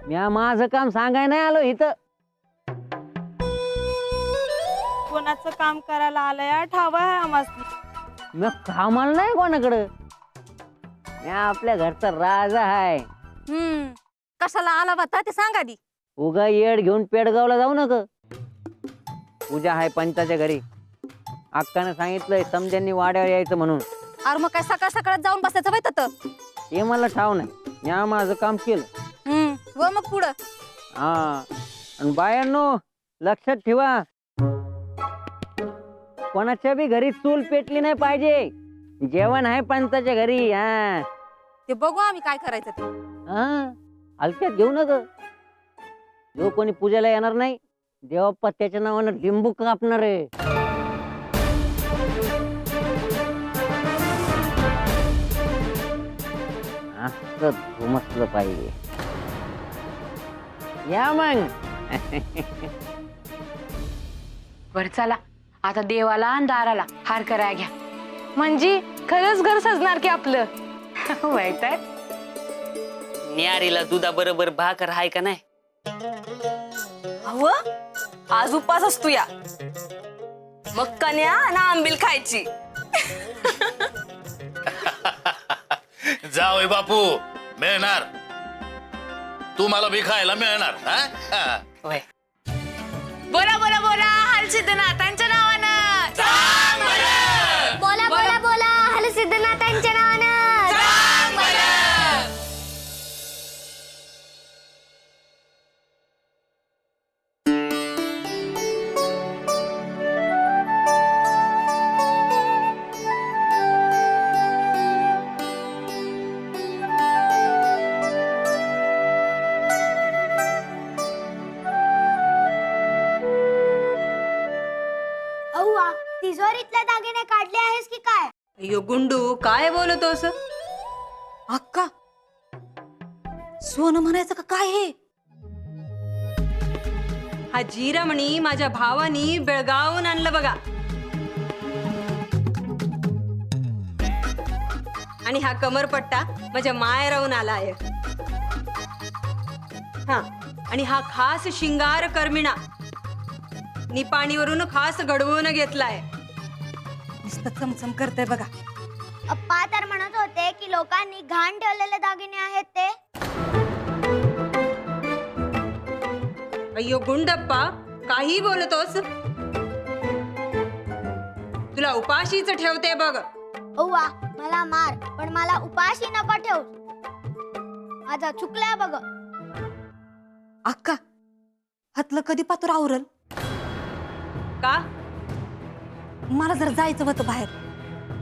म्या माझं काम सांगाय नाही आलो इथं. कोणाचं काम करायला आलंय ठावा आहे आम्हाला. म्या कामाला नाही कोणाकडं. म्या आपल्या घरचा राजा आहे. कशाला आला होता ते सांग आधी. उगा येड घेऊन पेडगावला जाऊ नका. पूजा आहे पंचाच्या घरी. अक्कानं सांगितलंय समद्यांनी वाड्यावर यायचं म्हणून. अरे मग काय सकाळ सकाळ जाऊन बसायचं बाई तर. ते मला ठाव नाही. म्या माझं काम केलं. व मग पुढं. हा आणि बायांनो लक्षात ठेवा कोणाच्या बी घरी चूल पेटली नाही पाहिजे. जेवण आहे पंचाच्या घरी. हा ते बघू आम्ही काय करायचं ते. हा हलक्यात घेऊ नका. जो कोणी पूजेला येणार नाही देवाप्पा त्याच्या नावानं लिंबू कापणार आहे. असं धुमसलं पाहिजे. या मग. बर चला आता देवाला आणि दाराला हार करायला घ्या. म्हणजे खरंच घर सजणार की आपलं. माहित आहे. न्यारीला दुधा बरोबर भाकर हाय का नाही? अव आज उपास असतो या. मग कन्या आणि आंबील खायची. जावय बापू मिळणार. तुम्हाला बी खायला मिळणार. हा? होय. बोला बोला बोला हलसिद्धनाथांच्या नावानं. बोला बोला बोला हलसिद्धनाथांच्या नावानं. अव्वा तिजोरीतले दागिने काढले आहेस की काय? अयो गुंडू काय बोलतोस? अक्का सोनं म्हणायचं का काय हे? हा जिरमणी माझ्या भावानी बेळगावून आणलं बघा. आणि हा कमरपट्टा माझ्या मायराहून आलाय. हा आणि हा खास शिंगार कर्मिणा निपाणीवरून खास घडवून घेतलाय. नुसतं चमचम करतय बघा. अप्पा तर म्हणत होते की लोकांनी घाण ठेवलेले दागिने आहेत ते. अय्यो गुंडप्पा काही बोलतोस? तुला उपाशीच ठेवते बघ. ओवा मला मार पण मला उपाशी नका ठेव. माझा चुकलाय बघ. अक्का कधी पातूर आवरल? का? मला जर जायचं होतं बाहेर.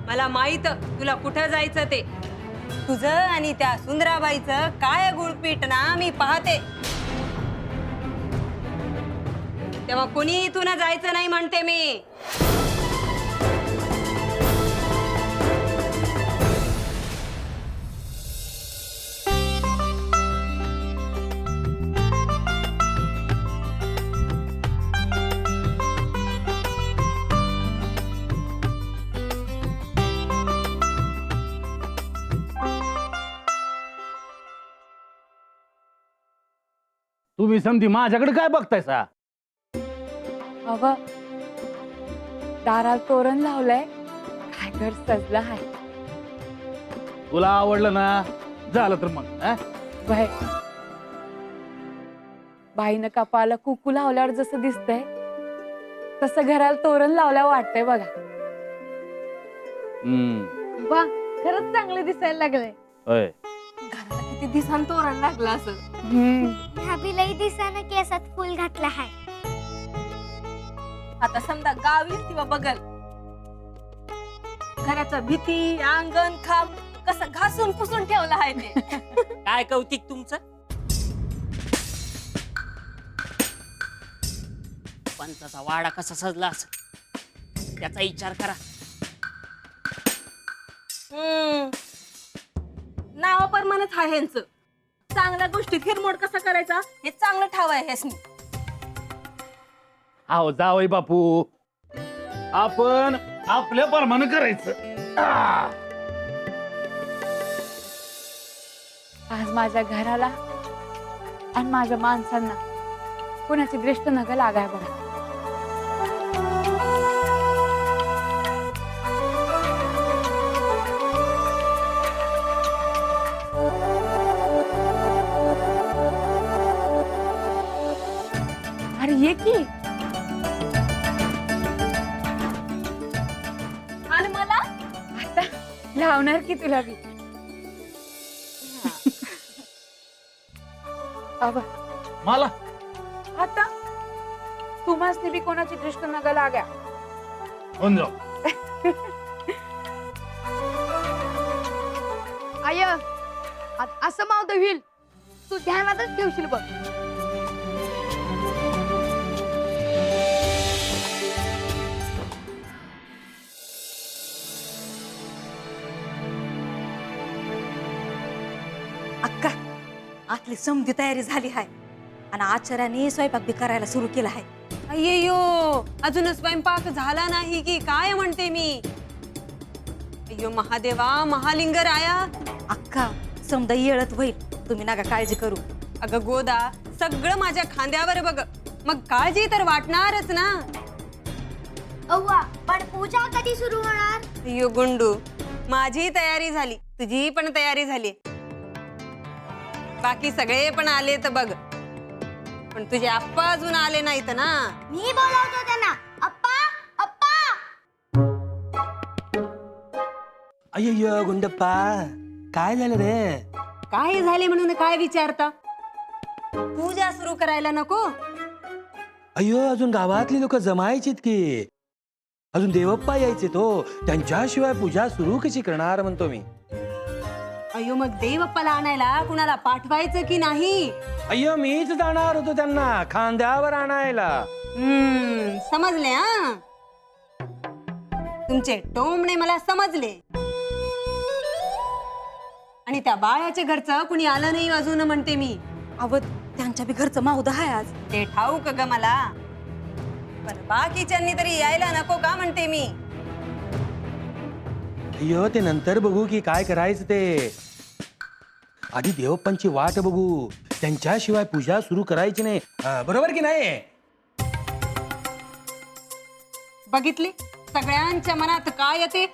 मला माहित तुला कुठं जायचं ते. तुझं आणि त्या सुंदराबाईचं काय गुळपीट ना मी पाहते. तेव्हा कुणी इथून जायचं नाही म्हणते मी. तुम्ही समधी माझ्याकडे काय बघतायसा? बाबा दारात तोरण लावलंय, काय घर सजलं आहे. तुला आवडलं ना, झालं तर मग बाई बाईनं कपाला कुकू लावल्यावर जसं दिसतंय तसं घराला तोरण लावल्यावर वाटतंय बघा. वा खरंच चांगले दिसायला लागले. होय. घराला किती दिसान तोरण लागलं असं. भाभी लई दिसानं केसात फुल घातलं आहे. आता समजा गावी किंवा बगल घराचा भीती अंगण खांब कसं घासून पुसून ठेवलं आहे ते. काय कौतिक तुमचं? पंचाचा वाडा कसा सजला असेल त्याचा विचार करा. नावाप्रमाणेच आहे ह्यांचं. चांगल्या गोष्टीत हिरमोड कसा करायचा हे चांगलं ठाव आहे ह्यासनी. आहो जावई बापू, आपण आपल्या प्रमाणे करायचं. आज माझ्या घराला आणि माझ्या माणसांना कोणाची दृष्ट नका लागाय बघा. अरे ये की. आणि मला आता लावणार की तुला बी. बाबा मला आता तुम्हाला बी कोणाची दृष्ट नका लागा. होऊन जाऊ. आय असं मावत होईल तू ध्यानातच ठेवशील बघ. अक्का आतली समधी तयारी झाली आहे आणि आचार्याने स्वयंपाक बी करायला सुरू केला आहे. अय्यो अजून स्वयंपाक झाला नाही की काय म्हणते मी. अय्यो महादेवा महालिंग राया. अक्का समजा येळत होईल, तुम्ही नका काळजी करू. अगं गोदा सगळं माझ्या खांद्यावर बघ, मग काळजी तर वाटणारच ना. अव्वा पण पूजा कधी सुरू होणार? अय्यो गुंडू, माझी तयारी झाली, तुझी पण तयारी झाली, बाकी सगळे पण आले तर बघ, पण तुझे आप्पा अजून आले नाहीत ना. मी बोलावतो त्यांना. अप्पा अप्पा. अय्य गुंडप्पा, काय झालं रे? काय झाले म्हणून काय विचारता? पूजा सुरू करायला नको? अय्यो अजून गावातली लोक जमायचीत की, अजून देवप्पा यायचे तो, त्यांच्याशिवाय पूजा सुरू कशी करणार म्हणतो मी. अय्यो मग देवप्पाला आणायला कुणाला पाठवायचं की नाही? अय्यो मीच जाणार होतो त्यांना खांद्यावर आणायला. समजले हा, तुमचे टोमणे मला समजले. आणि त्या बाळ्याच्या घरचं कुणी आलं नाही अजून म्हणते मी. अवध त्यांच्या बी घरचं माऊद आहे आज. ते ठाऊक ग मला, पण बाकीच्यांनी तरी यायला नको का म्हणते मी. अय्यो ते नंतर बघू की काय करायचं ते. आधी देवप्पांची वाट बघू, त्यांच्याशिवाय पूजा सुरू करायची नाही. बरोबर की नाही? बघितली सगळ्यांच्या मनात काय येते.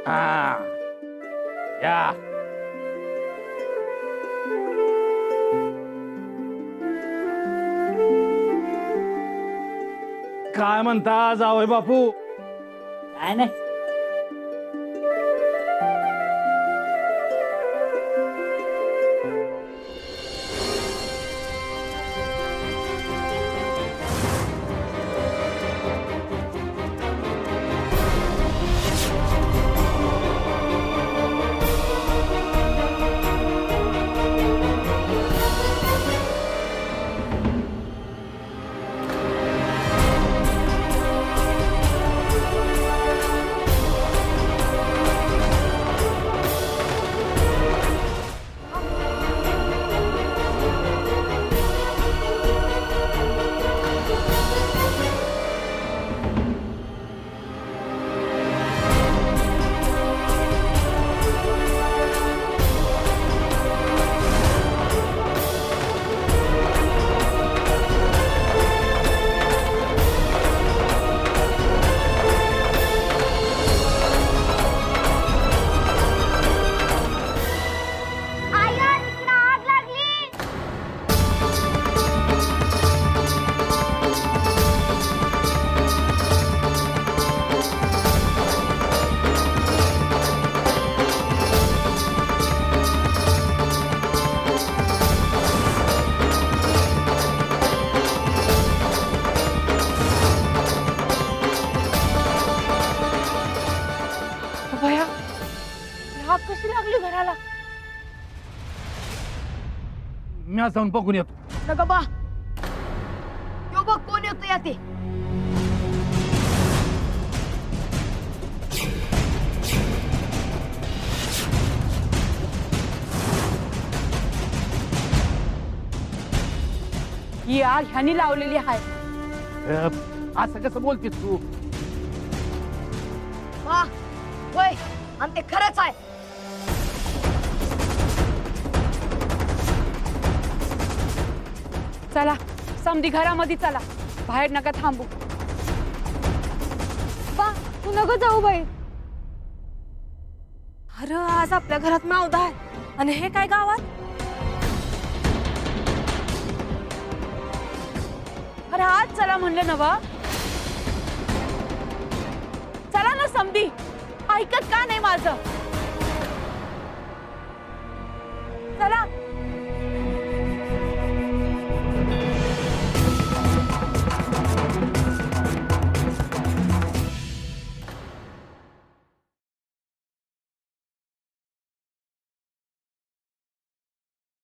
हा या काय म्हणता जावय बापू? काय नाही आया तिकडे आग लागली. भया आग कशी लागली घराला? मी आज जाऊन बघून येतो. नग बा यो बघ कोण येतो या ते. ही आग ह्यानी लावलेली आहे. असं कसं बोलतेस तू? हा होय आणि ते खरंच आहे. चला समधी घरामध्ये चला, बाहेर नका थांबू. बा तू नको जाऊ बाई. अरे आज आपल्या घरात मावदा आहे आणि हे काय गावात? अरे आज चला म्हणलं नवा. चला ना समधी, ऐकत का नाही माझं? चला